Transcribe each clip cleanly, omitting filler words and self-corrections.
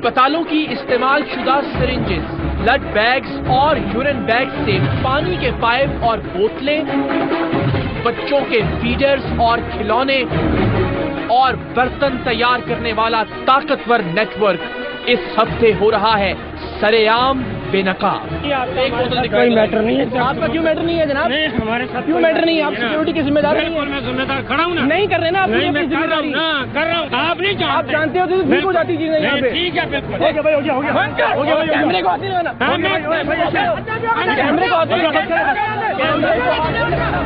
अस्पतालों की इस्तेमाल शुदा सिरिंजेस, ब्लड बैग्स और यूरिन बैग्स से पानी के पाइप और बोतलें, बच्चों के फीडर्स और खिलौने और बर्तन तैयार करने वाला ताकतवर नेटवर्क इस हफ्ते हो रहा है सरेआम बेनकाब। एक बोतल कोई मैटर नहीं है। आपका क्यों मैटर नहीं है जनाब? नहीं, हमारे साथ क्यों मैटर नहीं है? आप सिक्योरिटी की जिम्मेदारी नहीं है? मैं जिम्मेदार खड़ा हूँ ना। नहीं कर रहे ना आप नहीं, अपनी मैं कर रहा हूँ जिम्मेदारी। ना, कर रहा हूँ। आप नहीं जानते। आप जानते हो तो ठीक हो जाती चीजें यहाँ पे। ठीक है, बिल्कुल। हो गया भाई, हो गया, हो गया, हो गया भाई, कैमरे को हाथ नहीं लगाना। कैमरे को हाथ नहीं लगाना। कैमरे को हाथ नहीं लगाना।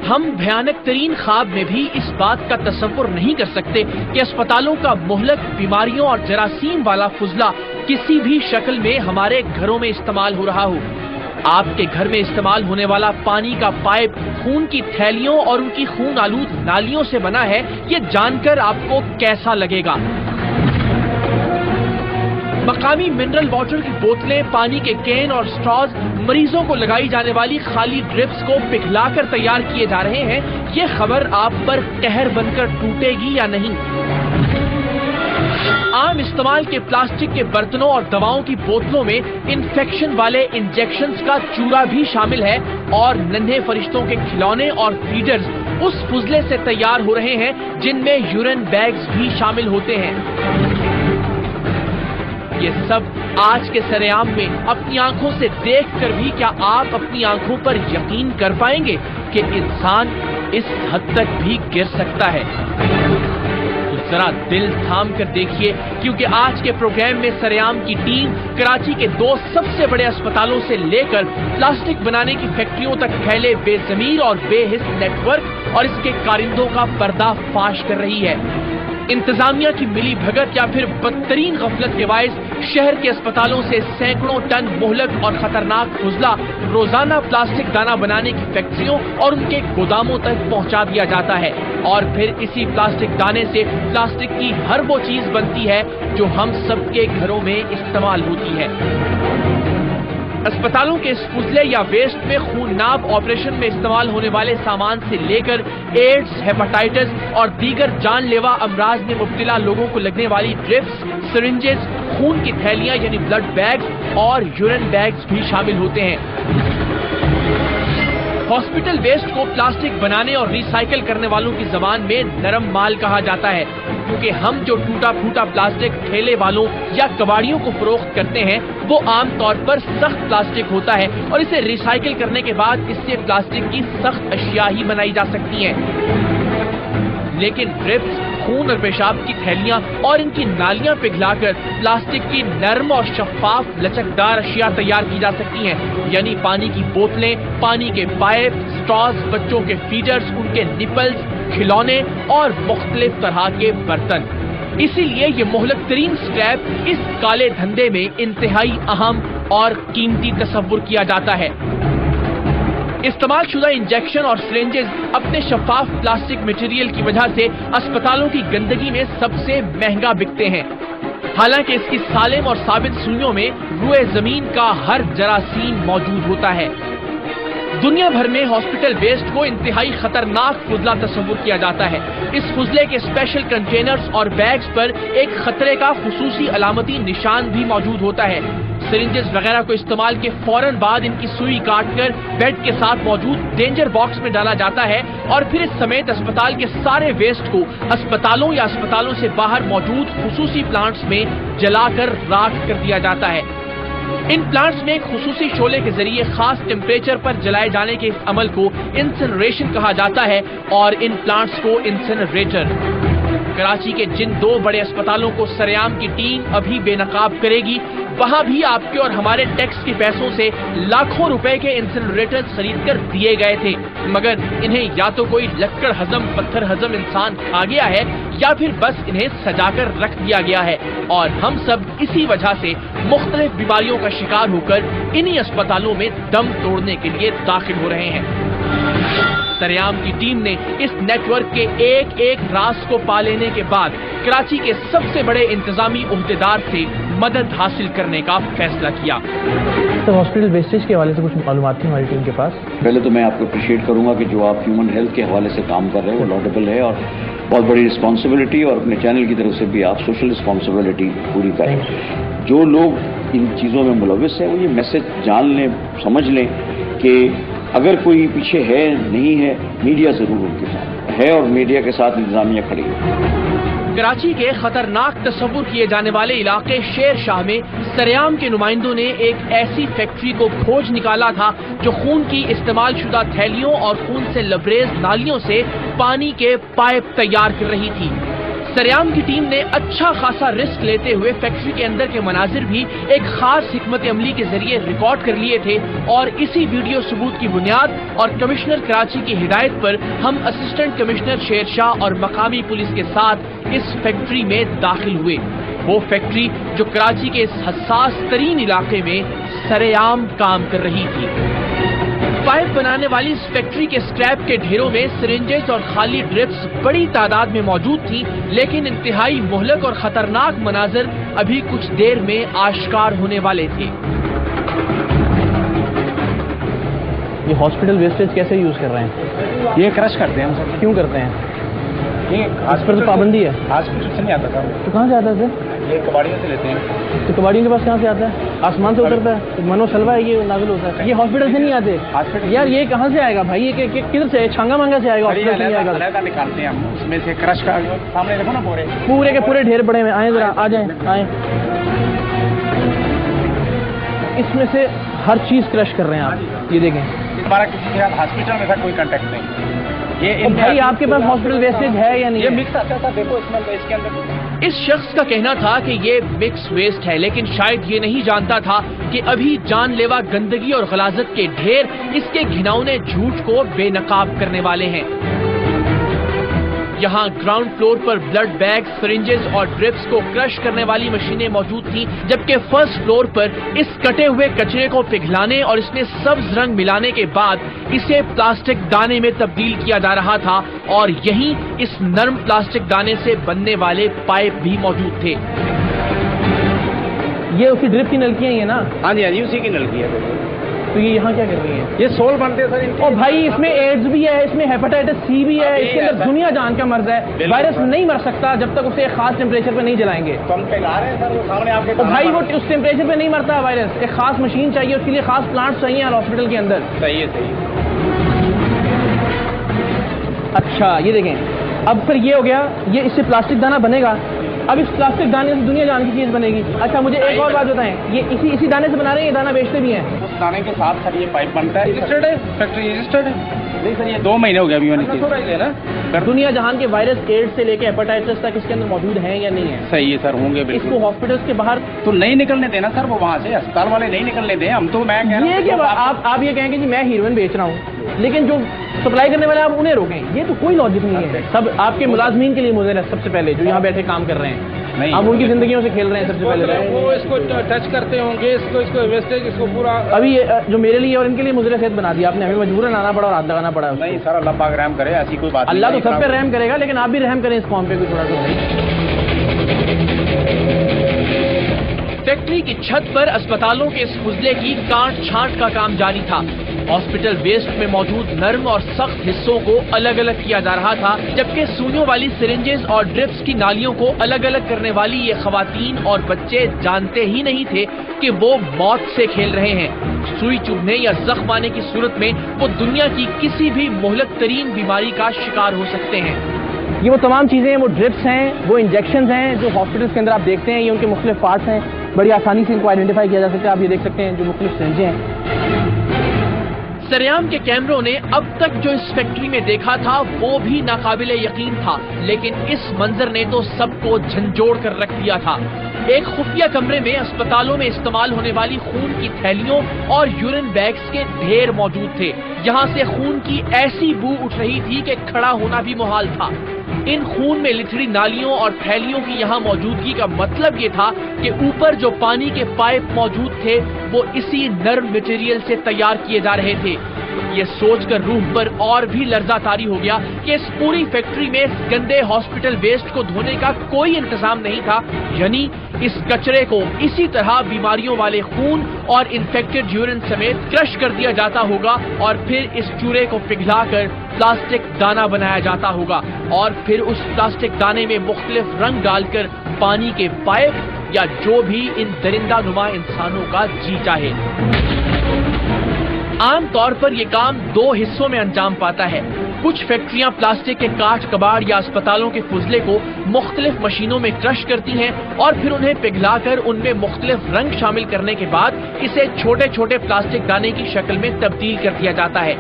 हम भयानक तरीन ख्वाब में भी इस बात का तसव्वुर नहीं कर सकते कि अस्पतालों का मुहलक बीमारियों और जरासीम वाला फुजला किसी भी शक्ल में हमारे घरों में इस्तेमाल हो रहा हो। आपके घर में इस्तेमाल होने वाला पानी का पाइप खून की थैलियों और उनकी खून आलूद नालियों से बना है, ये जानकर आपको कैसा लगेगा? मकामी मिनरल वाटर की बोतलें, पानी के कैन और स्ट्रॉज मरीजों को लगाई जाने वाली खाली ड्रिप्स को पिघलाकर तैयार किए जा रहे हैं। ये खबर आप पर कहर बनकर टूटेगी या नहीं? आम इस्तेमाल के प्लास्टिक के बर्तनों और दवाओं की बोतलों में इन्फेक्शन वाले इंजेक्शंस का चूरा भी शामिल है और नन्हे फरिश्तों के खिलौने और फीडर्स उस फुजले से तैयार हो रहे हैं जिनमें यूरिन बैग्स भी शामिल होते हैं। ये सब आज के सरेआम में अपनी आंखों से देखकर भी क्या आप अपनी आंखों पर यकीन कर पाएंगे कि इंसान इस हद तक भी गिर सकता है? तो जरा दिल थाम कर देखिए, क्योंकि आज के प्रोग्राम में सरेआम की टीम कराची के 2 सबसे बड़े अस्पतालों से लेकर प्लास्टिक बनाने की फैक्ट्रियों तक फैले बेजमीर और बेहिस नेटवर्क और इसके कारिंदों का पर्दाफाश कर रही है। इंतजामिया की मिली भगत या फिर बदतरीन गफलत के बायस शहर के अस्पतालों से सैकड़ों टन मुहलक और खतरनाक फुजला रोजाना प्लास्टिक दाना बनाने की फैक्ट्रियों और उनके गोदामों तक पहुंचा दिया जाता है और फिर इसी प्लास्टिक दाने से प्लास्टिक की हर वो चीज बनती है जो हम सबके घरों में इस्तेमाल होती है। अस्पतालों के इस फुजले या वेस्ट में खूननाब ऑपरेशन में इस्तेमाल होने वाले सामान से लेकर एड्स, हेपेटाइटिस और दीगर जानलेवा अमराज में मुब्तला लोगों को लगने वाली ड्रिप्स, सिरिंजेस, खून की थैलियां यानी ब्लड बैग्स और यूरिन बैग्स भी शामिल होते हैं। हॉस्पिटल वेस्ट को प्लास्टिक बनाने और रिसाइकिल करने वालों की जबान में नरम माल कहा जाता है, क्योंकि हम जो टूटा फूटा प्लास्टिक ठेले वालों या कबाड़ियों को फरोख्त करते हैं वो आम तौर पर सख्त प्लास्टिक होता है और इसे रिसाइकिल करने के बाद इससे प्लास्टिक की सख्त अशिया ही बनाई जा सकती हैं। लेकिन ड्रिप्स, खून और पेशाब की थैलियां और इनकी नालियां पिघलाकर प्लास्टिक की नर्म और शफाफ लचकदार अशिया तैयार की जा सकती हैं, यानी पानी की बोतलें, पानी के पाइप, स्ट्रॉज, बच्चों के फीडर्स, उनके निपल्स, खिलौने और मुख्तलिफ तरह के बर्तन। इसीलिए ये मुहलक तरीन स्क्रैप इस काले धंधे में इंतहाई अहम और कीमती तस्वुर किया जाता है। इस्तेमाल शुदा इंजेक्शन और सिरिंजेस अपने शफाफ प्लास्टिक मटेरियल की वजह से अस्पतालों की गंदगी में सबसे महंगा बिकते हैं। हालांकि इसकी सालिम और साबित सुइयों में रुए जमीन का हर जरासीम मौजूद होता है। दुनिया भर में हॉस्पिटल वेस्ट को इंतहाई खतरनाक फुजला तस्वुर किया जाता है। इस फुजले के स्पेशल कंटेनर्स और बैग्स पर एक खतरे का खुसूसी अलामती निशान भी मौजूद होता है। सिरिंजेस वगैरह को इस्तेमाल के फौरन बाद इनकी सुई काटकर बेड के साथ मौजूद डेंजर बॉक्स में डाला जाता है और फिर इस समेत अस्पताल के सारे वेस्ट को अस्पतालों या अस्पतालों से बाहर मौजूद खुसूसी प्लांट्स में जलाकर राख कर दिया जाता है। इन प्लांट्स में एक खुसूसी शोले के जरिए खास टेम्परेचर पर जलाए जाने के इस अमल को इंसिनरेशन कहा जाता है और इन प्लांट्स को इंसिनरेटर। कराची के जिन 2 बड़े अस्पतालों को सरेआम की टीम अभी बेनकाब करेगी, वहां भी आपके और हमारे टैक्स के पैसों से लाखों रुपए के इंसिनरेटर्स खरीद कर दिए गए थे, मगर इन्हें या तो कोई लक्कड़ हजम पत्थर हजम इंसान खा गया है या फिर बस इन्हें सजाकर रख दिया गया है और हम सब इसी वजह से मुख्तलिफ बीमारियों का शिकार होकर इन्हीं अस्पतालों में दम तोड़ने के लिए दाखिल हो रहे हैं। सरेआम की टीम ने इस नेटवर्क के एक एक राज को पा लेने के बाद कराची के सबसे बड़े इंतजामी उहदेदार से मदद हासिल करने का फैसला किया। तो हॉस्पिटल वेस्टेज के हवाले से कुछ मालूमात थी हमारी टीम के पास। पहले तो मैं आपको अप्रिशिएट करूंगा कि जो आप ह्यूमन हेल्थ के हवाले से काम कर रहे हैं वो लॉडेबल है और बहुत बड़ी रिस्पॉन्सिबिलिटी, और अपने चैनल की तरफ से भी आप सोशल रिस्पॉन्सिबिलिटी पूरी करें। जो लोग इन चीज़ों में मुलविस हैं वो ये मैसेज जान लें, समझ लें कि अगर कोई पीछे है नहीं है, मीडिया ज़रूर उनके साथ है और मीडिया के साथ इंतजामिया खड़ी है। कराची के खतरनाक तस्वुर किए जाने वाले इलाके शेर शाह में सरेआम के नुमाइंदों ने एक ऐसी फैक्ट्री को खोज निकाला था जो खून की इस्तेमाल शुदा थैलियों और खून से लबरेज नालियों से पानी के पाइप तैयार कर रही थी। सरेआम की टीम ने अच्छा खासा रिस्क लेते हुए फैक्ट्री के अंदर के मनाजिर भी एक खास हिकमत अमली के जरिए रिकॉर्ड कर लिए थे, और इसी वीडियो सबूत की बुनियाद और कमिश्नर कराची की हिदायत पर हम असिस्टेंट कमिश्नर शेर शाह और मकामी पुलिस के साथ इस फैक्ट्री में दाखिल हुए। वो फैक्ट्री जो कराची के इस हसास तरीन इलाके में सरेआम काम कर रही थी। पाइप बनाने वाली इस फैक्ट्री के स्क्रैप के ढेरों में सिरिंजेस और खाली ड्रिप्स बड़ी तादाद में मौजूद थी, लेकिन इंतहाई मुहलक और खतरनाक मनाजिर अभी कुछ देर में आश्कार होने वाले थे। ये हॉस्पिटल वेस्टेज कैसे यूज कर रहे हैं? ये क्रश करते हैं हम सब। क्यों करते हैं? ये आज पर तो पाबंदी है। हॉस्पिटल से नहीं आता था, तो कहाँ से आता है? ये कबाड़ियों से लेते हैं। तो कबाड़ियों के पास कहाँ से आता है? आसमान से उतरता है? तो मनो सलवा है, ये नाजुल होता है। ये हॉस्पिटल से नहीं आते हॉस्पिटल यार, ये कहाँ से आएगा भाई? ये किधर से? छांगा मांगा से आएगा? हॉस्पिटल से नहीं आएगा। अलग निकालते हैं हम उसमें से क्रश का। सामने देखो ना पूरे के पूरे ढेर पड़े हुए। आए जरा, आ जाए, आए। इसमें से हर चीज क्रश कर रहे हैं आप, ये देखें। हमारा किसी के साथ हॉस्पिटल में था कोई कांटेक्ट नहीं। ये भाई आपके पास हॉस्पिटल वेस्टेज है या नहीं? ये मिक्स आता था, देखो इसके अंदर। इस शख्स का कहना था कि ये मिक्स वेस्ट है, लेकिन शायद ये नहीं जानता था कि अभी जानलेवा गंदगी और गलाजत के ढेर इसके घिनौने झूठ को बेनकाब करने वाले हैं। यहाँ ग्राउंड फ्लोर पर ब्लड बैग, सिरिंजेस और ड्रिप्स को क्रश करने वाली मशीनें मौजूद थीं, जबकि फर्स्ट फ्लोर पर इस कटे हुए कचरे को पिघलाने और इसमें सब्ज रंग मिलाने के बाद इसे प्लास्टिक दाने में तब्दील किया जा रहा था, और यहीं इस नर्म प्लास्टिक दाने से बनने वाले पाइप भी मौजूद थे। ये उसी ड्रिप की नलकियां ही है ना? हाँ जी, हाँ जी, उसी की नलकी है। तो ये यहाँ क्या कर रही है? ये सोल बनते हैं सर। और भाई इसमें एड्स भी है, इसमें हेपेटाइटिस सी भी है, इसके अंदर दुनिया जान का मर्ज है। वायरस नहीं मर सकता जब तक उसे एक खास टेम्परेचर पे नहीं जलाएंगे। तो हम पिघला रहे हैं सर, वो सामने आपके। तो भाई वो उस टेम्परेचर पे नहीं मरता वायरस। एक खास मशीन चाहिए, उसके लिए खास प्लांट चाहिए हॉस्पिटल के अंदर। सही है, सही है। अच्छा ये देखें, अब फिर ये हो गया, ये इससे प्लास्टिक दाना बनेगा। अब इस प्लास्टिक दाने से दुनिया जान की चीज बनेगी। अच्छा मुझे एक और बात बताएं, ये इसी दाने से बना रहे हैं? ये दाना बेचते भी हैं? उस दाने के साथ सर ये पाइप बनता है। रजिस्टर्ड है, फैक्ट्री रजिस्टर्ड है। नहीं सर, ये 2 महीने हो गया अभी मैंने। दुनिया जहान के वायरस एड्स से लेके हेपेटाइटिस तक इसके अंदर मौजूद हैं या नहीं है? सही है सर, होंगे बिल्कुल। इसको हॉस्पिटल्स के बाहर तो नहीं निकलने देना सर, वो वहाँ से अस्पताल वाले नहीं निकलने दें। हम तो मैं कह रहा हूँ ये आप ये कहेंगे जी मैं हीरोइन बेच रहा हूँ, लेकिन जो सप्लाई करने वाले आप उन्हें रोकें, ये तो कोई लॉजिक नहीं है। सब आपके मुलाजमीन के लिए मुझे सबसे पहले जो यहाँ बैठे काम कर रहे हैं, आप उनकी जिंदगियों से खेल रहे हैं सबसे पहले। वो इसको टच करते होंगे, इसको वेस्टेज, इसको पूरा। अभी ये जो मेरे लिए और इनके लिए मुजरे सेहत बना दिया आपने, हमें मजबूरन आना पड़ा और हाथ लगाना पड़ा। नहीं सर, अल्लाह पाक रहम करे, ऐसी कोई बात नहीं। अल्लाह तो सब पे रहम करेगा, लेकिन आप भी रहम करें इस कौम पे कोई थोड़ा सा। फैक्ट्री की छत पर अस्पतालों के इस फुजले की काट छांट का काम जारी था। हॉस्पिटल वेस्ट में मौजूद नर्म और सख्त हिस्सों को अलग अलग किया जा रहा था, जबकि सुइयों वाली सिरिंजेस और ड्रिप्स की नालियों को अलग अलग करने वाली ये खवातीन और बच्चे जानते ही नहीं थे कि वो मौत से खेल रहे हैं। सुई चुभने या जख्म आने की सूरत में वो दुनिया की किसी भी मुहलक तरीन बीमारी का शिकार हो सकते हैं। ये वो तमाम चीजें हैं, वो ड्रिप्स हैं, वो इंजेक्शन हैं जो हॉस्पिटल्स के अंदर आप देखते हैं। ये उनके मुख्तलिफ पार्ट्स हैं, बड़ी आसानी से इनको आइडेंटिफाई किया जा सकता है। आप ये देख सकते हैं जो मुख्तलिफ सिरिंजें हैं। सरेआम के कैमरों ने अब तक जो इस फैक्ट्री में देखा था वो भी नाकाबिले यकीन था, लेकिन इस मंजर ने तो सबको झंझोड़ कर रख दिया था। एक खुफिया कमरे में अस्पतालों में इस्तेमाल होने वाली खून की थैलियों और यूरिन बैग्स के ढेर मौजूद थे। यहाँ से खून की ऐसी बू उठ रही थी कि खड़ा होना भी मुहाल था। इन खून में लिथड़ी नालियों और थैलियों की यहाँ मौजूदगी का मतलब ये था कि ऊपर जो पानी के पाइप मौजूद थे वो इसी नर्म मटेरियल से तैयार किए जा रहे थे। ये सोचकर रूह पर और भी लर्जा तारी हो गया कि इस पूरी फैक्ट्री में इस गंदे हॉस्पिटल वेस्ट को धोने का कोई इंतजाम नहीं था, यानी इस कचरे को इसी तरह बीमारियों वाले खून और इन्फेक्टेड यूरिन समेत क्रश कर दिया जाता होगा और फिर इस चूरे को पिघलाकर प्लास्टिक दाना बनाया जाता होगा और फिर उस प्लास्टिक दाने में मुख्तलिफ रंग डालकर पानी के पाइप या जो भी इन दरिंदा नुमा इंसानों का जी चाहे। आम तौर पर यह काम दो हिस्सों में अंजाम पाता है। कुछ फैक्ट्रियां प्लास्टिक के काट कबाड़ या अस्पतालों के फुजले को मुख्तलिफ मशीनों में क्रश करती हैं और फिर उन्हें पिघलाकर उनमें मुख्तलिफ रंग शामिल करने के बाद इसे छोटे छोटे प्लास्टिक दाने की शक्ल में तब्दील कर दिया जाता है।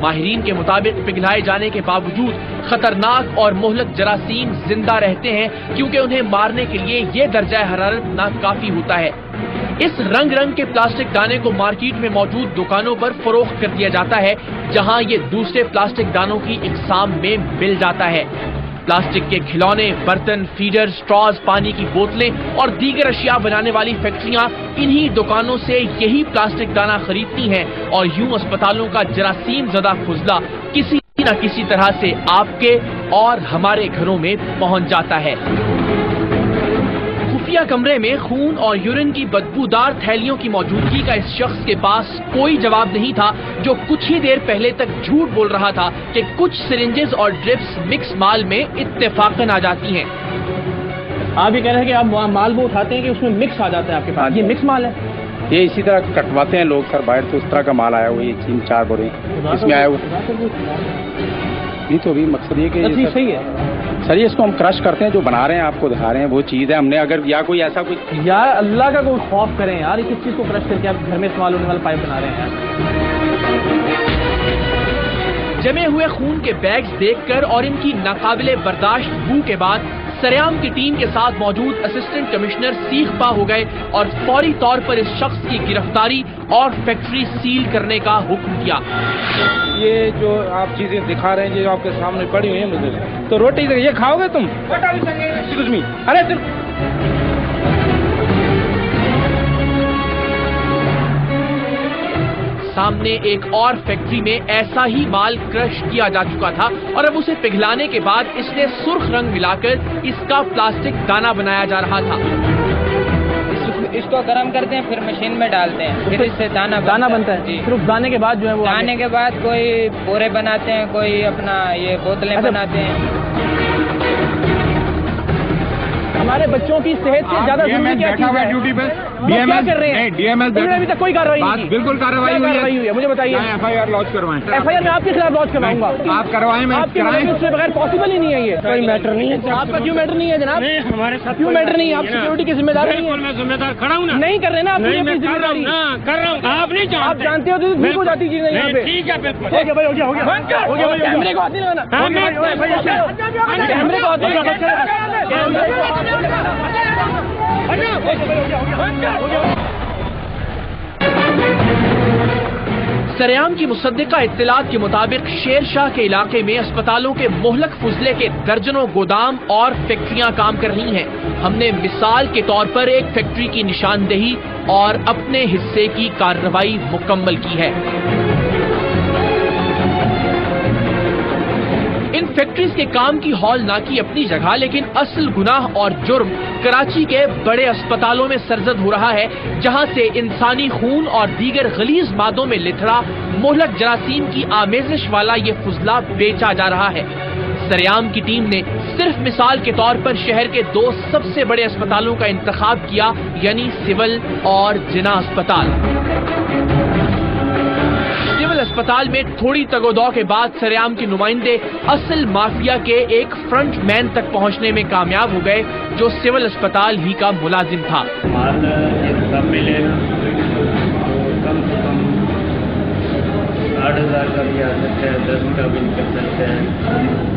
माहिरीन के मुताबिक पिघलाए जाने के बावजूद खतरनाक और मुहलक जरासीम जिंदा रहते हैं क्योंकि उन्हें मारने के लिए ये दर्जा हरारत नाकाफी होता है। इस रंग रंग के प्लास्टिक दाने को मार्केट में मौजूद दुकानों पर फरोख्त कर दिया जाता है जहां ये दूसरे प्लास्टिक दानों की इकसाम में मिल जाता है। प्लास्टिक के खिलौने, बर्तन, फीडर, स्ट्रॉज, पानी की बोतलें और दीगर अशिया बनाने वाली फैक्ट्रियां इन्हीं दुकानों से यही प्लास्टिक दाना खरीदती हैं और यूं अस्पतालों का जरासीम ज़दा फुजला किसी न किसी तरह से आपके और हमारे घरों में पहुंच जाता है। खुफिया कमरे में खून और यूरिन की बदबूदार थैलियों की मौजूदगी का इस शख्स के पास कोई जवाब नहीं था जो कुछ ही देर पहले तक झूठ बोल रहा था कि कुछ सिरिंजेस और ड्रिप्स मिक्स माल में इत्तेफाकन आ जाती हैं। आप ये कह रहे हैं कि आप माल वो उठाते हैं कि उसमें मिक्स आ जाता है आपके पास, ये मिक्स माल है? ये इसी तरह कटवाते हैं लोग सर बाहर, तो उस तरह का माल आया हुआ ये 3-4 बोरे इसमें आया हुआ। नहीं तो अभी मकसद ये कि सही है सर ये इसको हम क्रश करते हैं, जो बना रहे हैं आपको दिखा रहे हैं वो चीज़ है। हमने अगर या कोई ऐसा कोई यार अल्लाह का कोई खौफ करें यार, इस चीज को क्रश करके आप घर में इस्तेमाल होने वाला पाइप बना रहे हैं यार। जमे हुए खून के बैग्स देखकर और इनकी नाकाबिले बर्दाश्त बू के बाद सरेआम की टीम के साथ मौजूद असिस्टेंट कमिश्नर सीख पा हो गए और फौरी तौर पर इस शख्स की गिरफ्तारी और फैक्ट्री सील करने का हुक्म किया। ये जो आप चीजें दिखा रहे हैं, जो आपके सामने पड़ी हुई है मुझे तो रोटी ये खाओगे तुम? कुछ नहीं, अरे सामने एक और फैक्ट्री में ऐसा ही माल क्रश किया जा चुका था और अब उसे पिघलाने के बाद इसने सुर्ख रंग मिलाकर इसका प्लास्टिक दाना बनाया जा रहा था। इसको गर्म करते हैं, फिर मशीन में डालते हैं, फिर इससे दाना बनता है जी। फिर उस दाने के बाद जो है वो दाने के बाद कोई बोरे बनाते हैं, कोई अपना ये बोतलें बनाते हैं। हमारे बच्चों की सेहत से ज्यादा जरूरी क्या चीज है? ड्यूटी पे क्या कर रहे हैं? DML अभी तक कोई कार्रवाई नहीं की। बिल्कुल कार्रवाई हुई है, मुझे बताइए। FIR लॉन्च करवाएं। FIR मैं आपके खिलाफ लॉन्च करवाऊंगा। आप करवाएं, मैं आपके उससे बगैर पॉसिबल ही नहीं है ये। कोई मैटर नहीं है आपका। क्यों मैटर नहीं है जनाब? हमारे साथ क्यों मैटर नहीं है? आप सिक्योरिटी की जिम्मेदारी नहीं है? मैं जिम्मेदार खड़ा हूँ ना। नहीं कर रहे ना आप अपनी जिम्मेदारी। कर रहा हूँ, आप नहीं जानते। आप जानते हो तो ठीक हो जाती चीजें यहाँ पे। ठीक है बिल्कुल। हो गया भाई, हो गया, हो गया। कैमरे को हाथ नहीं लगाना। कैमरे को हाथ नहीं लगाना। सरेआम की मुसद्दिका इत्तलात के मुताबिक शेरशाह के इलाके में अस्पतालों के मुहलक फुजले के दर्जनों गोदाम और फैक्ट्रियां काम कर रही हैं। हमने मिसाल के तौर पर एक फैक्ट्री की निशानदेही और अपने हिस्से की कार्रवाई मुकम्मल की है। इन फैक्ट्रीज के काम की हौलनाकी अपनी जगह, लेकिन असल गुनाह और जुर्म कराची के बड़े अस्पतालों में सरजद हो रहा है, जहां से इंसानी खून और दीगर गलीज मादों में लिथड़ा मुहलक जरासीम की आमेजिश वाला ये फुजला बेचा जा रहा है। सरेआम की टीम ने सिर्फ मिसाल के तौर पर शहर के 2 सबसे बड़े अस्पतालों का इंतखाब किया, यानी सिविल और जिना अस्पताल। सिविल अस्पताल में थोड़ी तगोदौ के बाद सरेआम के नुमाइंदे असल माफिया के एक फ्रंट मैन तक पहुंचने में कामयाब हो गए, जो सिविल अस्पताल ही का मुलाजिम था। माल सब मिलेगा तो कम से कम 8,000 का भी आ सकता है, 10 का भी निकल सकता है।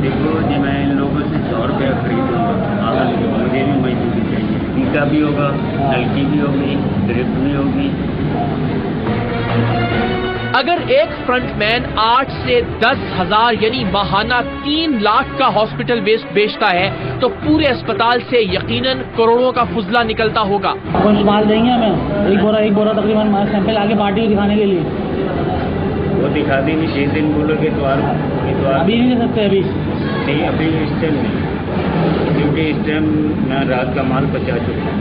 देखो जी, मैं इन लोगों से 100 रुपया खरीदूँगा, मुझे भी मजदूरी चाहिए। टीका भी होगा, नलकी भी होगी, ड्रिप भी होगी। अगर एक फ्रंटमैन 8 से 10 हजार यानी माहाना 3 लाख का हॉस्पिटल वेस्ट बेचता है, तो पूरे अस्पताल से यकीनन करोड़ों का फुजला निकलता होगा। कुछ माल देंगे हमें, एक बोरा तकरीबन सैंपल आगे पार्टी को दिखाने के लिए। वो दिखा देंगे, 6 दिन बोलोगे तो अभी नहीं दे सकते। अभी नहीं, अभी स्टिल नहीं। क्योंकि इस टाइम मैं रात का माल बचा चुका हूँ।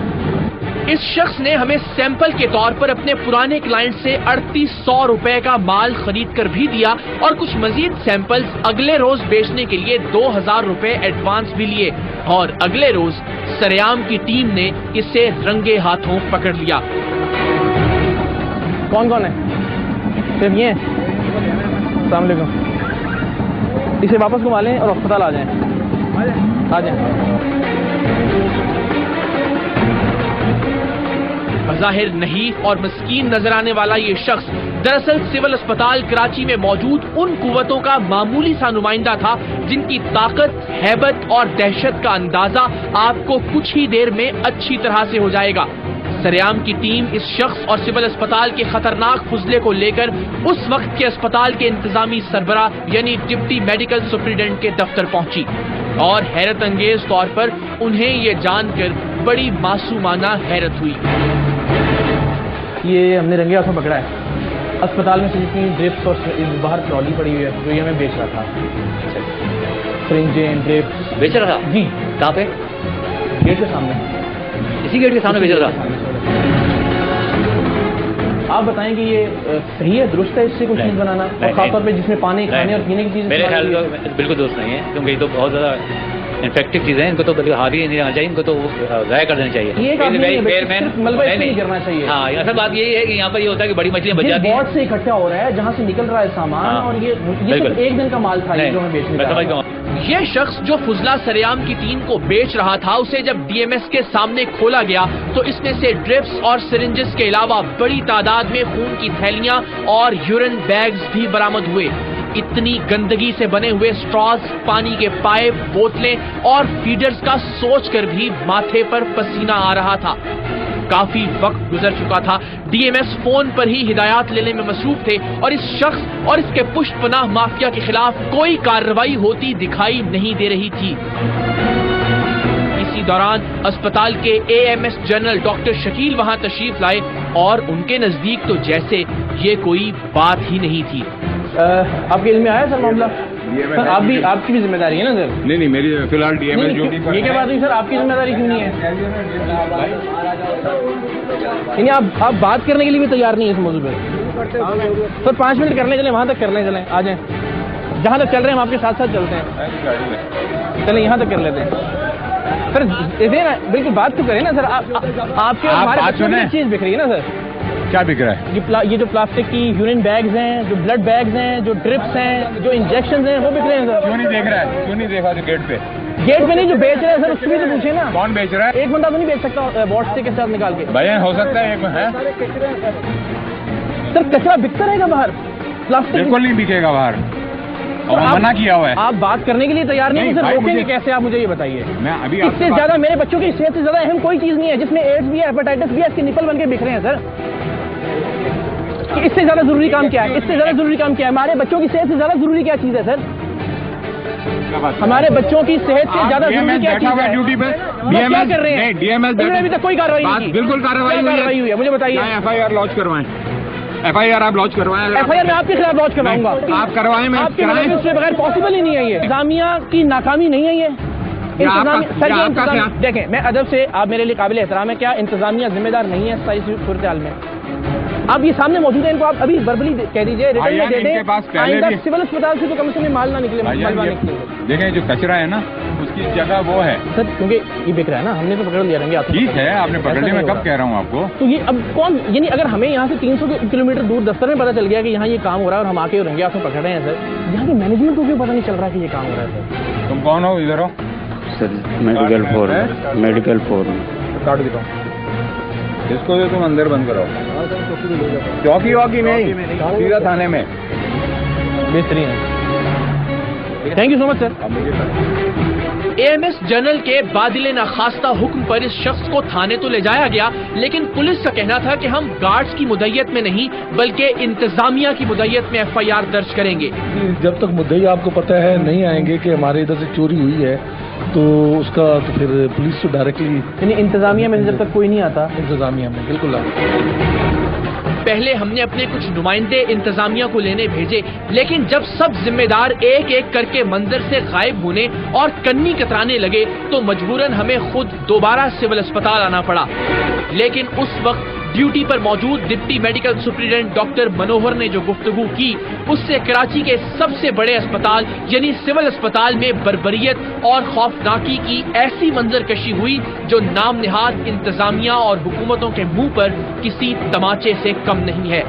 इस शख्स ने हमें सैंपल के तौर पर अपने पुराने क्लाइंट से 3800 रुपए का माल खरीद कर भी दिया और कुछ मजीद सैंपल्स अगले रोज बेचने के लिए 2000 रुपए एडवांस भी लिए और अगले रोज सरेआम की टीम ने इसे रंगे हाथों पकड़ लिया। कौन कौन है? सिर्फ ये हैं? अस्सलाम वालेकुम। इसे वापस घुमा लें और अस्पताल आ जाएं। आ जाएं। बज़ाहिर नहीफ और मस्कीन नजर आने वाला ये शख्स दरअसल सिविल अस्पताल कराची में मौजूद उन कुव्वतों का मामूली सा नुमाइंदा था जिनकी ताकत, हैबत और दहशत का अंदाजा आपको कुछ ही देर में अच्छी तरह से हो जाएगा। सरेआम की टीम इस शख्स और सिविल अस्पताल के खतरनाक फुजले को लेकर उस वक्त के अस्पताल के इंतजामी सरबरा यानी डिप्टी मेडिकल सुप्रिटेंडेंट के दफ्तर पहुंची और हैरत अंगेज तौर पर उन्हें ये जानकर बड़ी मासूमाना हैरत हुई। ये हमने रंगे हाथों पकड़ा है। अस्पताल में से जितनी ड्रिप्स और बाहर ट्रॉली पड़ी हुई है जो ये हमें बेच रहा था। सिरिंजें, ड्रिप्स बेच रहा था? जी। कहाँ पे? गेट के सामने। इसी गेट के सामने बेच रहा था? आप बताएं कि ये सही है, दुरुस्त है इससे कुछ चीज़ बनाना, और खासतौर पे जिसमें पानी, खाने और पीने की चीज़? मेरे ख्याल में बिल्कुल दुरुस्त नहीं है, क्योंकि ये तो बहुत ज़्यादा इन्फेक्टिव चीज़ें हैं। इनको तो बल्कि हाथ ही नहीं आना चाहिए, इनको तो ज़ाया कर देना चाहिए। ये मलबा नहीं करना चाहिए। हाँ, असल बात यही है कि यहाँ पर ये होता है कि बड़ी मछलियाँ बच जाती हैं। बोर्ड से इकट्ठा हो रहा है जहाँ से निकल रहा है सामान, और ये सिर्फ एक दिन का माल था जो हमें बेचने का। समझ गया। ये शख्स जो फुजला सरेआम की टीम को बेच रहा था, उसे जब डीएमएस के सामने खोला गया तो इसमें से ड्रिप्स और सिरिंजेस के अलावा बड़ी तादाद में खून की थैलियां और यूरिन बैग्स भी बरामद हुए। इतनी गंदगी से बने हुए स्ट्रॉज, पानी के पाइप, बोतलें और फीडर्स का सोचकर भी माथे पर पसीना आ रहा था। काफी वक्त गुजर चुका था। डीएमएस फोन पर ही हिदायत लेने में मसरूफ थे और इस शख्स और इसके पुष्टपनाह माफिया के खिलाफ कोई कार्रवाई होती दिखाई नहीं दे रही थी। इसी दौरान अस्पताल के एएमएस जनरल डॉक्टर शकील वहां तशरीफ लाए और उनके नजदीक तो जैसे ये कोई बात ही नहीं थी। आपके इल्म में आया सर मामला? सर आपकी भी जिम्मेदारी है ना सर? नहीं, मेरी फिलहाल डीएमएस ड्यूटी पर। ये क्या बात हुई सर, आपकी जिम्मेदारी क्यों नहीं है? यानी आप बात करने के लिए भी तैयार नहीं है इस मौजूद पर? सर 5 मिनट करने चले, वहाँ तक करने चले, आ जाएं। जहाँ तक चल रहे हैं हम आपके साथ साथ चलते हैं। चलें यहाँ तक कर लेते हैं सर। इसे ना बिल्कुल बात तो करें ना सर। आपके हमारे बच्चों में चीज़ बिक रही है ना सर? क्या बिक रहा है? ये जो प्लास्टिक की यूरिन बैग्स हैं, जो ब्लड बैग्स हैं, जो ड्रिप्स हैं, जो इंजेक्शन हैं, वो बिक रहे हैं सर। क्यों नहीं देख रहा है? क्यों नहीं देखा तो गेट पे? गेट पे नहीं, जो बेच रहे हैं सर उससे भी तो पूछे ना। कौन बेच रहा है? एक बंदा तो नहीं बेच सकता वॉट से के साथ निकाल के? भैया हो सकता है सर कचरा बिकता रहेगा बाहर? प्लास्टिक बिल्कुल नहीं बिकेगा बाहर, और मना किया हुआ है। आप बात करने के लिए तैयार नहीं, सर रोकेंगे कैसे आप मुझे ये बताइए। मैं अभी इससे ज्यादा मेरे बच्चों की सेहत से ज्यादा अहम कोई चीज नहीं है जिसमें एड्स भी है, हेपेटाइटिस भी है, इसके निपल बन के बिक रहे हैं सर। इससे ज्यादा जरूरी काम क्या है? इससे ज्यादा जरूरी काम क्या है? हमारे बच्चों की सेहत से ज्यादा जरूरी क्या चीज है सर? हमारे बच्चों की सेहत से ज्यादा जरूरी क्या चीज है? ड्यूटी पे क्या कर रहे हैं? डीएमएस अभी तक कोई कार्रवाई नहीं की। बिल्कुल कार्रवाई हुई है, मुझे बताइए। एफआईआर लॉन्च करवाएं। एफआईआर आप लॉन्च करवाएं। एफआईआर मैं आपके खिलाफ लॉन्च करवाऊंगा। आप करवाएं, मैं आपके बगैर पॉसिबल ही नहीं है ये। इंतजामिया की नाकामी नहीं है ये। देखें, मैं अदब से, आप मेरे लिए काबिल एहतराम है, क्या इंतजामिया जिम्मेदार नहीं है सारी सूरत हाल में? आप ये सामने मौजूद है, इनको आप अभी वर्बली कह दीजिए, रिटर्न में दे दें। आइंदा सिविल अस्पताल से तो कम से कम माल ना निकले, मलबा निकले। देखें जो कचरा है ना उसकी जगह वो है सर, क्योंकि ये बिक रहा है ना, हमने तो पकड़ लिया रहेंगे। ठीक है, आपने पकड़ लिया, मैं कब कह रहा हूँ आपको। तो ये अब कौन, यानी अगर हमें यहाँ से 300 किलोमीटर दूर दफ्तर में पता चल गया कि यहाँ ये काम हो रहा है और हम आके रंगे हाथों पकड़ रहे हैं सर, यहाँ की मैनेजमेंट को क्यों पता नहीं चल रहा कि ये काम हो रहा है सर? तुम कौन हो? इधर हो सर। मेडिकल फोरम काट देता हूँ इसको, तो तुम अंदर बंद करो। चौकी वॉकी नहीं, सीधा थाने में। बेहतरीन है, thank you so much sir. AMS general के बादिले नाखास्ता हुक्म पर इस शख्स को थाने तो ले जाया गया, लेकिन पुलिस का कहना था कि हम गार्ड्स की मुद्दत में नहीं बल्कि इंतजामिया की मुद्दत में एफआईआर दर्ज करेंगे। जब तक मुद्दई आपको पता है नहीं आएंगे कि हमारे इधर से चोरी हुई है तो उसका तो फिर पुलिस तो डायरेक्टली, यानी इंतजामिया में जब तक कोई नहीं आता। इंतजामिया में बिल्कुल पहले हमने अपने कुछ नुमाइंदे इंतजामिया को लेने भेजे, लेकिन जब सब जिम्मेदार एक एक करके मंजर से गायब होने और कन्नी कतराने लगे तो मजबूरन हमें खुद दोबारा सिविल अस्पताल आना पड़ा। लेकिन उस वक्त ड्यूटी पर मौजूद डिप्टी मेडिकल सुप्रिटेंडेंट डॉक्टर मनोहर ने जो गुफ्तगू की, उससे कराची के सबसे बड़े अस्पताल यानी सिविल अस्पताल में बर्बरियत और खौफनाकी की ऐसी मंजरकशी हुई जो नाम निहाद इंतजामिया और हुकूमतों के मुंह पर किसी तमाचे से कम नहीं है।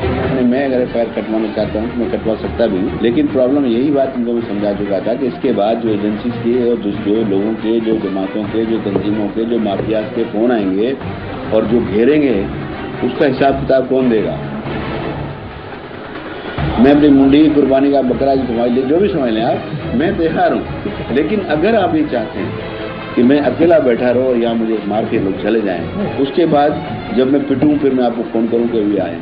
मैं अगर पैर कटवाना चाहता हूँ तो मैं कटवा सकता भी हूँ, लेकिन प्रॉब्लम यही बात इनको मैं समझा चुका था कि इसके बाद जो एजेंसी के और जो लोगों के, जो जमातों के, जो तंजीमों के, जो माफियाज के फोन आएंगे और जो घेरेंगे, उसका हिसाब किताब कौन देगा। मैं अपनी मुंडी की कुर्बानी का बकरा की समझ ले, जो भी समझ लें आप, मैं तैयार हूँ। लेकिन अगर आप ये चाहते हैं कि मैं अकेला बैठा रहूँ और यहाँ मुझे मार के लोग चले जाएं, उसके बाद जब मैं पिटूं फिर मैं आपको फोन करूँ कि अभी आए।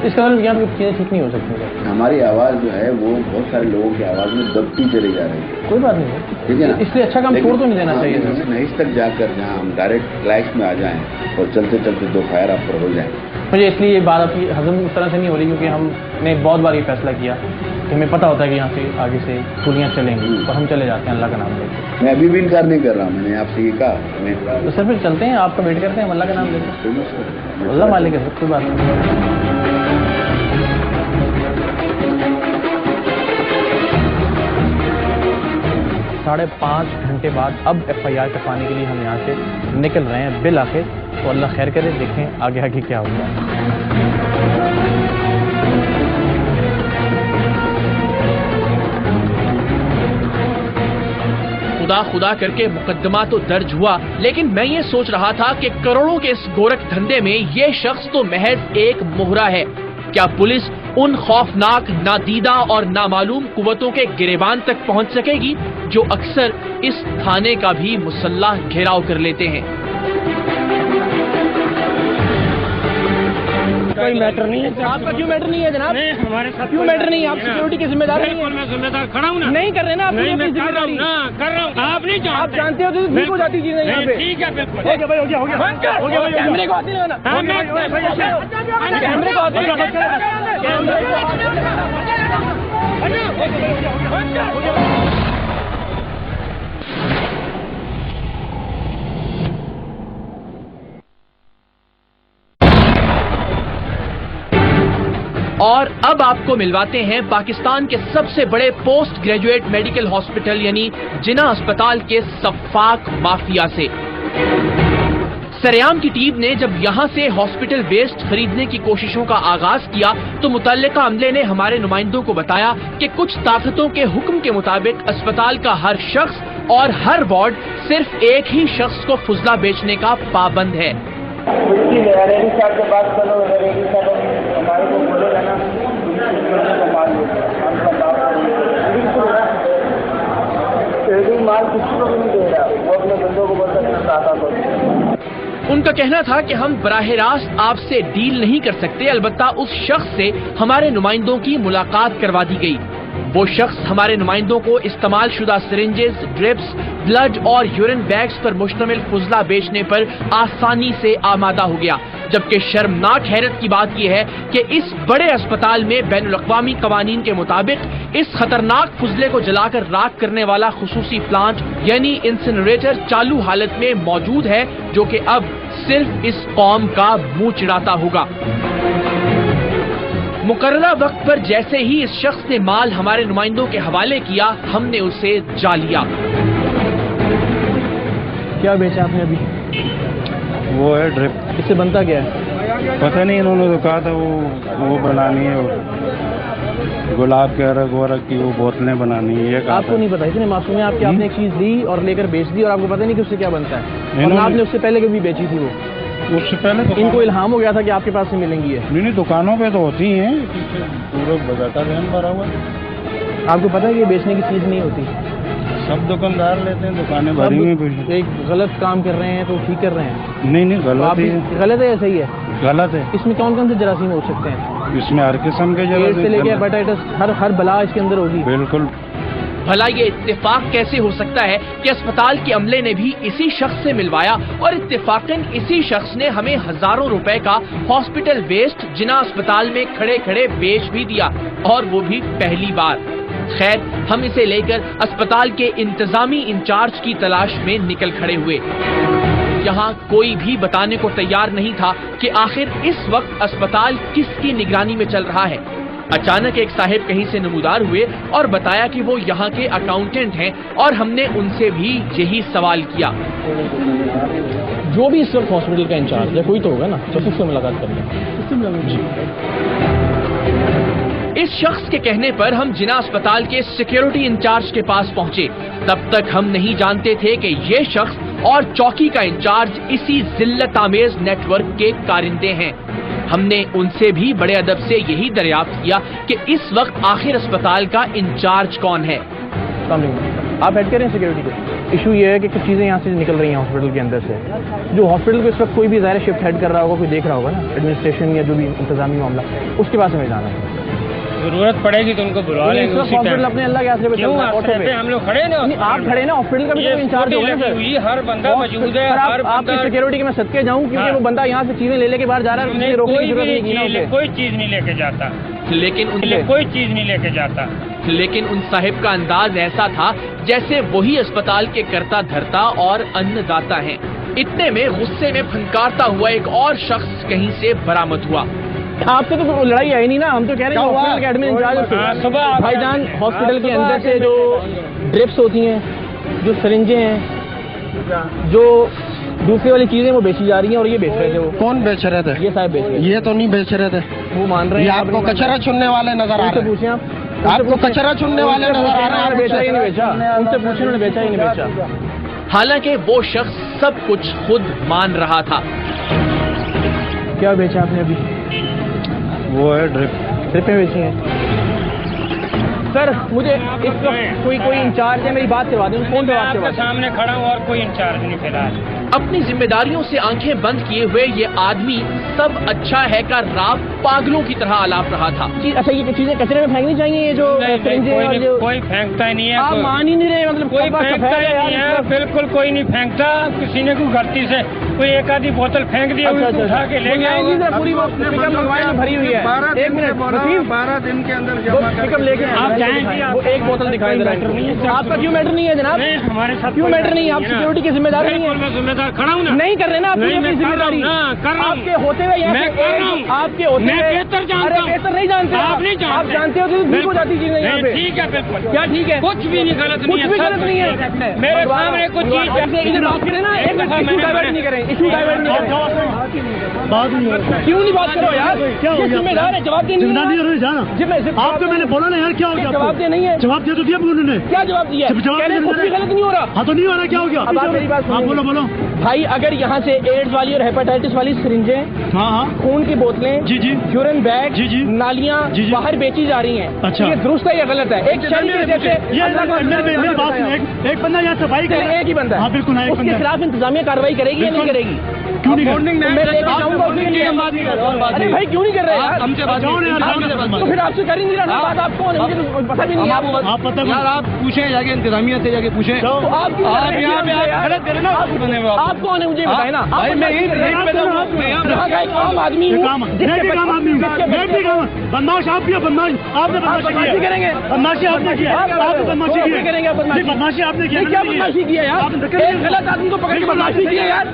इस कारण यहाँ पे चीजें ठीक नहीं हो सकती। हमारी आवाज जो है वो बहुत सारे लोगों की आवाज में दबती चली जा रही है। कोई बात नहीं, ठीक है ना, इसलिए अच्छा काम छोड़ तो नहीं देना चाहिए। नहीस तक जाकर जहाँ हम डायरेक्ट क्लैश में आ जाएं और चलते चलते दो फायर आप पर हो जाएं। मुझे इसलिए ये बात आपकी हजम उस तरह से नहीं हो रही क्योंकि हमने बहुत बार ये फैसला किया कि हमें पता होता है कि यहाँ से आगे से गोलियाँ चलेंगी और हम चले जाते हैं अल्लाह का नाम लेकर। मैं अभी भी इनकार नहीं कर रहा, मैंने आपसे ये कहा। तो सर फिर चलते हैं, आपका वेट करते हैं, अल्लाह का नाम लेते हैं। अल्लाह मालिक है, कोई बात नहीं। 5.5 घंटे बाद अब FIR कटवाने के लिए हम यहाँ से निकल रहे हैं बिल आखिर। तो अल्लाह खैर करे, देखें आगे आगे क्या होगा। खुदा खुदा करके मुकदमा तो दर्ज हुआ, लेकिन मैं ये सोच रहा था कि करोड़ों के इस गोरख धंधे में ये शख्स तो महज एक मोहरा है। क्या पुलिस उन खौफनाक, नादीदा और नामालूम कुव्वतों के गिरेबान तक पहुंच सकेगी जो अक्सर इस थाने का भी मुसल्लह घेराव कर लेते हैं? कोई मैटर नहीं है। आपका क्यों मैटर नहीं है जनाब? नहीं, हमारे साथ क्यों मैटर नहीं है? आप सिक्योरिटी की जिम्मेदार नहीं है। मैं जिम्मेदार खड़ा हूँ ना। नहीं कर रहे ना आप नहीं, मैं अपनी कर रहा हूँ जिम्मेदारी। ना, कर रहा हूँ। आप नहीं जानते। आप जानते हो तो ठीक हो जाती चीजें यहाँ पे। ठीक है, बिल्कुल। हो गया भाई, हो गया, हो गया, हो गया, कैमरे को हाथ नहीं लगाना। कैमरे को हाथ नहीं लगाना। और अब आपको मिलवाते हैं पाकिस्तान के सबसे बड़े पोस्ट ग्रेजुएट मेडिकल हॉस्पिटल यानी जिन्ना अस्पताल के सफाक माफिया से। सरेआम की टीम ने जब यहां से हॉस्पिटल वेस्ट खरीदने की कोशिशों का आगाज किया तो मुतल्लिका अमले ने हमारे नुमाइंदों को बताया कि कुछ ताकतों के हुक्म के मुताबिक अस्पताल का हर शख्स और हर वार्ड सिर्फ एक ही शख्स को फुजला बेचने का पाबंद है। रेडी साहब से बात करो, रेडी साहब हमारे को बोलेगा ना, माल किसी को भी नहीं दे रहा, वो अपने बंदों को बोल सकते। उनका कहना था कि हम बराह रास्त आपसे डील नहीं कर सकते, अलबत्ता उस शख्स से हमारे नुमाइंदों की मुलाकात करवा दी गई। वो शख्स हमारे नुमाइंदों को इस्तेमाल शुदा सिरिंजेस, ड्रिप्स, ब्लड और यूरिन बैग्स पर मुश्तमिल फुजला बेचने पर आसानी से आमादा हो गया। जबकि शर्मनाक हैरत की बात यह है कि इस बड़े अस्पताल में बैनुल-अक़वामी कवानीन के मुताबिक इस खतरनाक फुजले को जलाकर राख करने वाला खुसूसी प्लांट यानी इंसिनरेटर चालू हालत में मौजूद है, जो कि अब सिर्फ इस कौम का मुंह चिढ़ाता होगा। मुकर्ररा वक्त पर जैसे ही इस शख्स ने माल हमारे नुमाइंदों के हवाले किया, हमने उसे जा लिया। क्या बेचा आपने अभी? वो है ड्रिप। इससे बनता क्या है? पता नहीं, इन्होंने तो कहा था वो बनानी है, गुलाब के अरग वरग की वो बोतलें बनानी है। आपको नहीं पता? इतने मासूम है आपकी, आपने एक चीज ली और लेकर बेच दी और आपको पता नहीं कि उससे क्या बनता है। और आपने उससे पहले कभी बेची थी? वो उससे पहले इनको इल्हाम हो गया था कि आपके पास से मिलेंगी है? नहीं, दुकानों पे तो होती हैं, पूरा बजाता ध्यान भरा हुआ। आपको पता है कि ये बेचने की चीज नहीं होती? सब दुकानदार लेते हैं, दुकानें भरी हुई। एक गलत काम कर रहे हैं तो ठीक कर रहे हैं? नहीं, गलत है। गलत है या सही है? गलत है। इसमें कौन कौन से जरासीम हो सकते हैं? इसमें हर किस्म के जरासीम से लेके हेपेटाइटिस हर बला इसके अंदर होगी। बिल्कुल। भला ये इत्तेफाक कैसे हो सकता है कि अस्पताल के अमले ने भी इसी शख्स से मिलवाया और इत्तेफाकन इसी शख्स ने हमें हजारों रुपए का हॉस्पिटल वेस्ट जिना अस्पताल में खड़े खड़े बेच भी दिया, और वो भी पहली बार। खैर, हम इसे लेकर अस्पताल के इंतजामी इंचार्ज की तलाश में निकल खड़े हुए। यहाँ कोई भी बताने को तैयार नहीं था कि आखिर इस वक्त अस्पताल किसकी निगरानी में चल रहा है। अचानक एक साहिब कहीं से नमूदार हुए और बताया कि वो यहाँ के अकाउंटेंट हैं, और हमने उनसे भी यही सवाल किया। जो भी इस वक्त हॉस्पिटल का इंचार्ज है, कोई तो होगा ना, तो उससे मुलाकात कर लें। इस शख्स के कहने पर हम जिना अस्पताल के सिक्योरिटी इंचार्ज के पास पहुंचे। तब तक हम नहीं जानते थे कि ये शख्स और चौकी का इंचार्ज इसी जिल्लत आमेज नेटवर्क के कारिंदे हैं। हमने उनसे भी बड़े अदब से यही दरियाफ्त किया कि इस वक्त आखिर अस्पताल का इंचार्ज कौन है। आप हेड करें सिक्योरिटी को। इशू ये है कि कुछ चीज़ें यहाँ से निकल रही हैं हॉस्पिटल के अंदर से, जो हॉस्पिटल को इस वक्त कोई भी ज़ाहिर शिफ्ट हेड कर रहा होगा, कोई देख रहा होगा ना, एडमिनिस्ट्रेशन या जो भी इंतजामी मामला, उसके पास हमें जाना है। जरूरत पड़ेगी तो उनको बुला लेंगे। हॉस्पिटल अपने अल्लाह के हाथ से हम लोग खड़े ना, आप खड़े ना, हॉस्पिटल का भी कोई इंचार्ज होगा ना सर। हर बंदा मौजूद है। आपकी सिक्योरिटी के मैं सदके जाऊँ, क्योंकि वो बंदा यहाँ से चीजें ले लेके बाहर जा रहा है, रोकने की जरूरत नहीं, कोई चीज नहीं लेके जाता, लेकिन कोई चीज नहीं लेके जाता। लेकिन उन साहिब का अंदाज ऐसा था जैसे वही अस्पताल के कर्ता धर्ता और अन्नदाता हैं। इतने में गुस्से में फनकारता हुआ एक और शख्स कहीं से बरामद हुआ। आपसे तो लड़ाई आई नहीं ना, हम तो कह रहे हैं हॉस्पिटल के एडमिन इंचार्ज भाईजान, हॉस्पिटल के अंदर से जो ड्रिप्स होती हैं, जो सरिंजें हैं, जो दूसरी वाली चीजें वो बेची जा रही हैं, और ये बेच रहे थे। वो कौन बेच रहे थे? ये साहब बेच रहे थे। ये तो नहीं बेच रहे थे, वो मान रहे हैं। आपको कचरा चुनने वाले नजर आ रहे हैं। पूछे आपको कचरा चुनने वाले नजर आ रहे हैं। बेचा ही नहीं बेचा, उनसे पूछे, उन्होंने बेचा ही नहीं बेचा। हालांकि वो शख्स सब कुछ खुद मान रहा था। क्या बेचा आपने अभी? वो है ड्रिपें बेची हैं। सर मुझे इस वक्त कोई इंचार्ज है, मेरी बात करवा दें, फोन पे बात करवा दें। सामने खड़ा हूँ और कोई इंचार्ज नहीं फिलहाल। अपनी जिम्मेदारियों से आंखें बंद किए हुए ये आदमी सब अच्छा है का राव पागलों की तरह आलाप रहा था। अच्छा, ये चीजें कचरे में फेंकनी चाहिए, ये जो कोई फेंकता नहीं है। आप मान ही नहीं रहे, मतलब कोई फेंकता ही नहीं है, बिल्कुल कोई नहीं फेंकता। किसी ने कोई गलती से कोई एक आधी बोतल फेंक दी, उठा के ले गया। पूरी भरी हुई है। 1 मिनट, 12 दिन के अंदर पिकअप लेके आप जाएंगे, वो एक बोतल दिखाई दे रहा है। आपका क्यों मैटर नहीं है जनाब? हमारे साथ क्यों मैटर नहीं है? आप सिक्योरिटी की जिम्मेदारी नहीं है। खड़ा हूँ ना, नहीं कर रहे ना आप अपनी जिम्मेदारी। आपके होते हुए आपके होते हुए बेहतर जानता हूँ। बेहतर नहीं जानते आप नहीं जानते। आप जानते हो तो भूल हो जाती चीजें यहाँ पे। ठीक है, बिल्कुल। क्या ठीक है? कुछ भी नहीं गलत नहीं है, कुछ भी गलत नहीं है। मेरे सामने कुछ चीज इधर बात करें ना, एक मिनट, इशू डाइवर्ट नहीं करें, इशू डाइवर्ट नहीं करें। बात नहीं, क्यों नहीं बात करो यार? क्या जिम्मेदार है, जवाब देने आपको मैंने बोला ना यार, क्या हो गया? जवाब दे नहीं है। जवाब दे तो दिया उन्होंने। क्या जवाब दिया? कुछ भी गलत नहीं हो रहा। हाँ तो नहीं हो रहा, क्या हो गया? अब आप मेरी बात बोलो बोलो भाई। अगर यहाँ से एड्स वाली और हेपेटाइटिस वाली सिरिंजें, हाँ, खून की बोतलें, जी, यूरिन बैग, जी, नालियाँ बाहर बेची जा रही हैं, अच्छा, ये दुरुस्त है या गलत है? एक शरीर जैसे एक बंदा यहाँ सफाई करे, एक ही बंदा, हाँ बिल्कुल, उसके खिलाफ इंतजामिया कार्रवाई करेगी या नहीं करेगी? क्यों नहीं? मैं लेके जाऊंगा। अरे भाई क्यों नहीं कर रहे यार? तो फिर आपसे कर ही नहीं रहा बात। आप कौन है मुझे तो पता भी नहीं। आप पता यार, आप पूछे जाके इंतजामिया से जाके पूछे। तो आप कौन है मुझे बताए ना। भाई मैं आम आदमी हूँ, बदमाश आप किया, बदमाश आपने बदमाशी करेंगे, बदमाशी आपने किया, आपने बदमाशी की करेंगे, बदमाशी आपने किया। क्या बदमाशी किया यार? एक गलत आदमी को पकड़ के बदमाशी किया यार।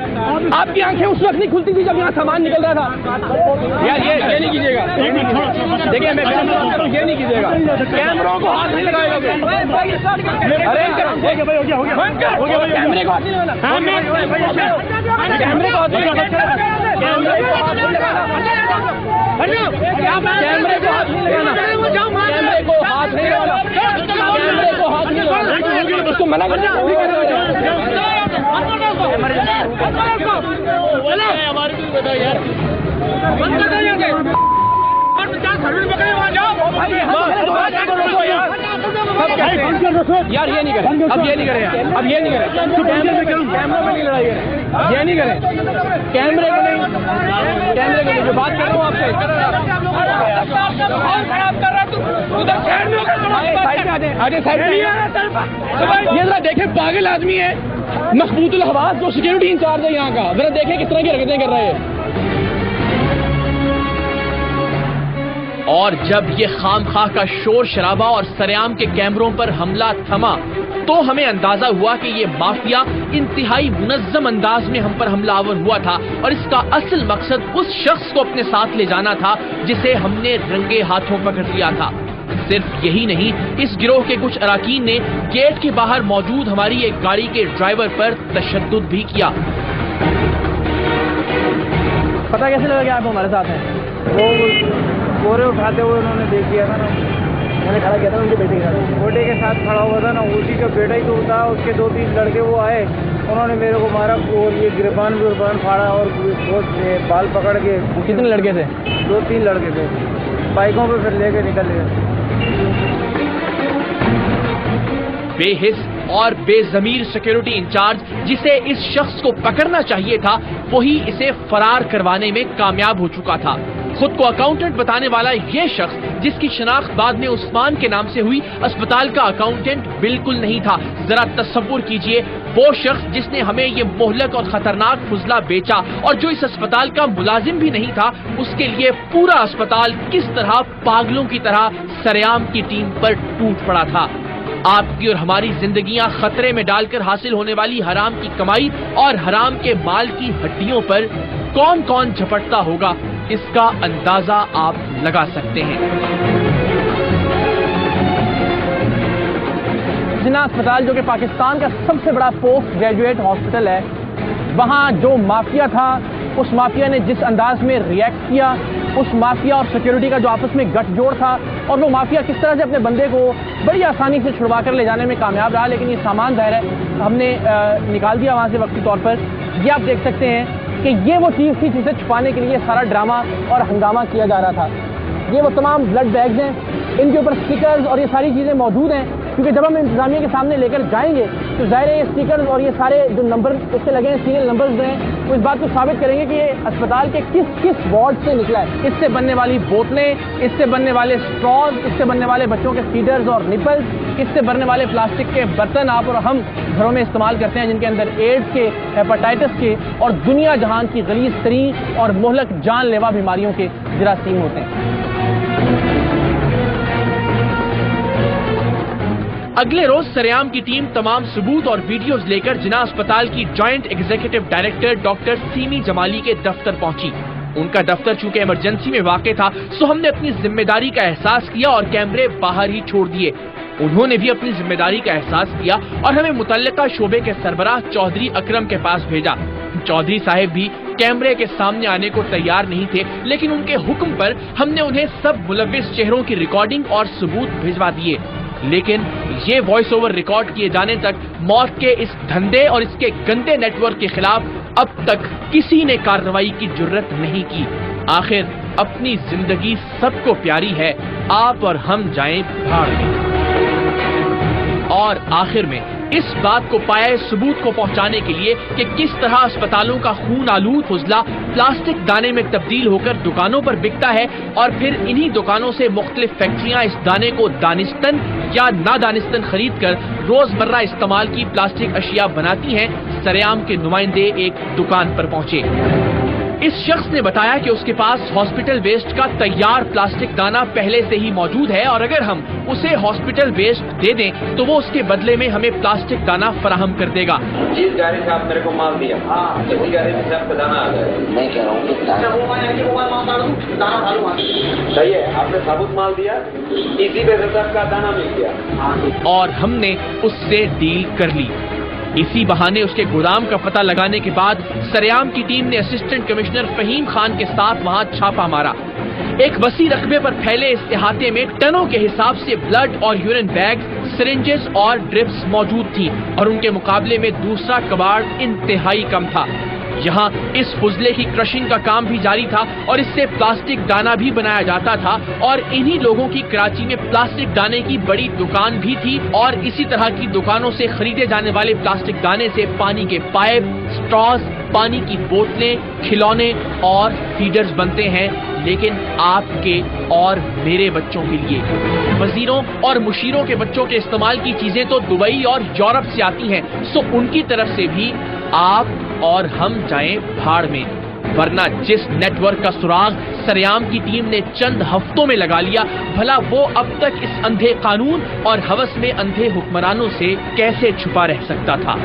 आपकी आंखें उस वक्त नहीं खुलती थी जब यहाँ सामान निकल रहा था यार। ये नहीं कीजिएगा, देखिए मैं ये नहीं कीजिएगा। कैमरों को हाथ नहीं लगाएगा। अरे हो गया, कैमरे को हाथ नहीं लगाना, कैमरे को हाथ नहीं लगाना, कैमरे को हाथ नहीं लगाना, कैमरे को हाथ नहीं लगाना, कैमरे को हाथ नहीं लगाना, कैमरे को हाथ नहीं लगाना। उसको मना कर यार। ये नहीं करें, अब ये नहीं करें, अब ये नहीं करें, कैमरे पे नहीं लड़ाई करें, ये नहीं करें, कैमरे को नहीं कैमरे के लिए जो बात कर रहा हूँ आपसे ये जरा देखे, पागल आदमी है मखबूतुल हवास जो सिक्योरिटी इंचार्ज है यहाँ का, जरा देखे किस तरह की हरकतें कर रहे हैं। और जब ये खामखा का शोर शराबा और सरेआम के कैमरों पर हमला थमा तो हमें अंदाजा हुआ कि ये माफिया इंतहाई मुनज्जम अंदाज में हम पर हमलावर हुआ था और इसका असल मकसद उस शख्स को अपने साथ ले जाना था जिसे हमने रंगे हाथों पकड़ लिया था। सिर्फ यही नहीं, इस गिरोह के कुछ अराकीन ने गेट के बाहर मौजूद हमारी एक गाड़ी के ड्राइवर पर तशद्दुद भी किया। पता कैसे लगा कि आप हमारे साथ हैं? वो बोरे उठाते हुए उन्होंने देख लिया था ना, मैंने खड़ा किया था उनके बेटे के साथ, बेटे के साथ खड़ा हुआ था ना, उसी का बेटा ही तो था। उसके 2-3 लड़के वो आए, उन्होंने मेरे को मारा और ये गिरबान फाड़ा और बाल पकड़ के। कितने लड़के थे? 2-3 लड़के थे, बाइकों पे फिर लेके निकल गए। बेहिस और बेजमीर सिक्योरिटी इंचार्ज जिसे इस शख्स को पकड़ना चाहिए था, वही इसे फरार करवाने में कामयाब हो चुका था। खुद को अकाउंटेंट बताने वाला ये शख्स, जिसकी शनाख्त बाद में उस्मान के नाम से हुई, अस्पताल का अकाउंटेंट बिल्कुल नहीं था। जरा तसव्वुर कीजिए, वो शख्स जिसने हमें ये मोहलक और खतरनाक फुजला बेचा और जो इस अस्पताल का मुलाजिम भी नहीं था, उसके लिए पूरा अस्पताल किस तरह पागलों की तरह सरेआम की टीम पर टूट पड़ा था। आपकी और हमारी जिंदगियां खतरे में डालकर हासिल होने वाली हराम की कमाई और हराम के माल की हड्डियों पर कौन कौन झपटता होगा, इसका अंदाजा आप लगा सकते हैं। जिन्ना अस्पताल जो कि पाकिस्तान का सबसे बड़ा पोस्ट ग्रेजुएट हॉस्पिटल है, वहां जो माफिया था, उस माफिया ने जिस अंदाज में रिएक्ट किया, उस माफिया और सिक्योरिटी का जो आपस में गठजोड़ था, और वो माफिया किस तरह से अपने बंदे को बड़ी आसानी से छुड़वा कर ले जाने में कामयाब रहा। लेकिन ये सामान ज़ाहिर है हमने निकाल दिया वहाँ से वक्ती तौर पर। ये आप देख सकते हैं कि ये वो चीज़ थी जिसे छुपाने के लिए सारा ड्रामा और हंगामा किया जा रहा था। ये वो तमाम ब्लड बैग्स हैं, इनके ऊपर स्टिकर्स और ये सारी चीज़ें मौजूद हैं, क्योंकि जब हम इंतजामिया के सामने लेकर जाएंगे तो ज़ाहिर है ये स्टिकर्स और ये सारे जो नंबर इससे लगे हैं, सीरियल नंबर्स जो हैं, वो इस बात को साबित करेंगे कि ये अस्पताल के किस किस वार्ड से निकला है। इससे बनने वाली बोतलें, इससे बनने वाले स्ट्रॉज, इससे बनने वाले बच्चों के फीडर्स और निपल्स, इससे बनने वाले प्लास्टिक के बर्तन आप और हम घरों में इस्तेमाल करते हैं, जिनके अंदर एड्स के, हेपेटाइटिस के और दुनिया जहान की गलीज तरीन और मोहलक जानलेवा बीमारियों के जरासीम होते हैं। अगले रोज सरेआम की टीम तमाम सबूत और वीडियोस लेकर जिन्ना अस्पताल की joint executive director doctor semi Jamali के दफ्तर पहुंची। उनका दफ्तर चूंकि इमरजेंसी में वाक़ था, सो हमने अपनी जिम्मेदारी का एहसास किया और कैमरे बाहर ही छोड़ दिए। उन्होंने भी अपनी जिम्मेदारी का एहसास किया और हमें मुतल्लिका शोबे के सरबराह चौधरी अकरम के पास भेजा। चौधरी साहब भी कैमरे के सामने आने को तैयार नहीं थे, लेकिन उनके हुक्म पर हमने उन्हें सब मुलव्विस चेहरों की रिकॉर्डिंग और सबूत भिजवा दिए। लेकिन ये वॉइस ओवर रिकॉर्ड किए जाने तक मौत के इस धंधे और इसके गंदे नेटवर्क के खिलाफ अब तक किसी ने कार्रवाई की जुर्रत नहीं की। आखिर अपनी जिंदगी सबको प्यारी है, आप और हम जाएं भाड़ में। और आखिर में इस बात को पाए सबूत को पहुंचाने के लिए कि किस तरह अस्पतालों का खून आलूद फुजला प्लास्टिक दाने में तब्दील होकर दुकानों पर बिकता है और फिर इन्हीं दुकानों से मुख्तलिफ फैक्ट्रियां इस दाने को दानिस्तन या नादानिस्तन खरीद कर रोजमर्रा इस्तेमाल की प्लास्टिक अशिया बनाती हैं, सरेआम के नुमाइंदे एक दुकान पर पहुंचे। इस शख्स ने बताया कि उसके पास हॉस्पिटल वेस्ट का तैयार प्लास्टिक दाना पहले से ही मौजूद है और अगर हम उसे हॉस्पिटल वेस्ट दे दें तो वो उसके बदले में हमें प्लास्टिक दाना फराहम कर देगा। जिस गाड़ी से आप मेरे को माल दिया, उसी गाड़ी में आपका दाना आ गया। मैं कह रहा हूँ सही है, आपने साबुत माल दिया, इसी वजह से आपका दाना मिल गया और हमने उससे डील कर ली। इसी बहाने उसके गोदाम का पता लगाने के बाद सरेआम की टीम ने असिस्टेंट कमिश्नर फहीम खान के साथ वहां छापा मारा। एक वसी रकबे पर फैले इस इहाते में टनों के हिसाब से ब्लड और यूरिन बैग, सिरिंजेस और ड्रिप्स मौजूद थी और उनके मुकाबले में दूसरा कबाड़ इंतहाई कम था। यहाँ इस फुजले की क्रशिंग का काम भी जारी था और इससे प्लास्टिक दाना भी बनाया जाता था और इन्हीं लोगों की कराची में प्लास्टिक दाने की बड़ी दुकान भी थी और इसी तरह की दुकानों से खरीदे जाने वाले प्लास्टिक दाने से पानी के पाइप, स्ट्रॉज, पानी की बोतलें, खिलौने और फीडर्स बनते हैं, लेकिन आपके और मेरे बच्चों के लिए। वजीरों और मुशीरों के बच्चों के इस्तेमाल की चीजें तो दुबई और यूरोप से आती हैं, सो उनकी तरफ से भी आप और हम जाएं भाड़ में, वरना जिस नेटवर्क का सुराग सरेआम की टीम ने चंद हफ्तों में लगा लिया, भला वो अब तक इस अंधे कानून और हवस में अंधे हुक्मरानों से कैसे छुपा रह सकता था।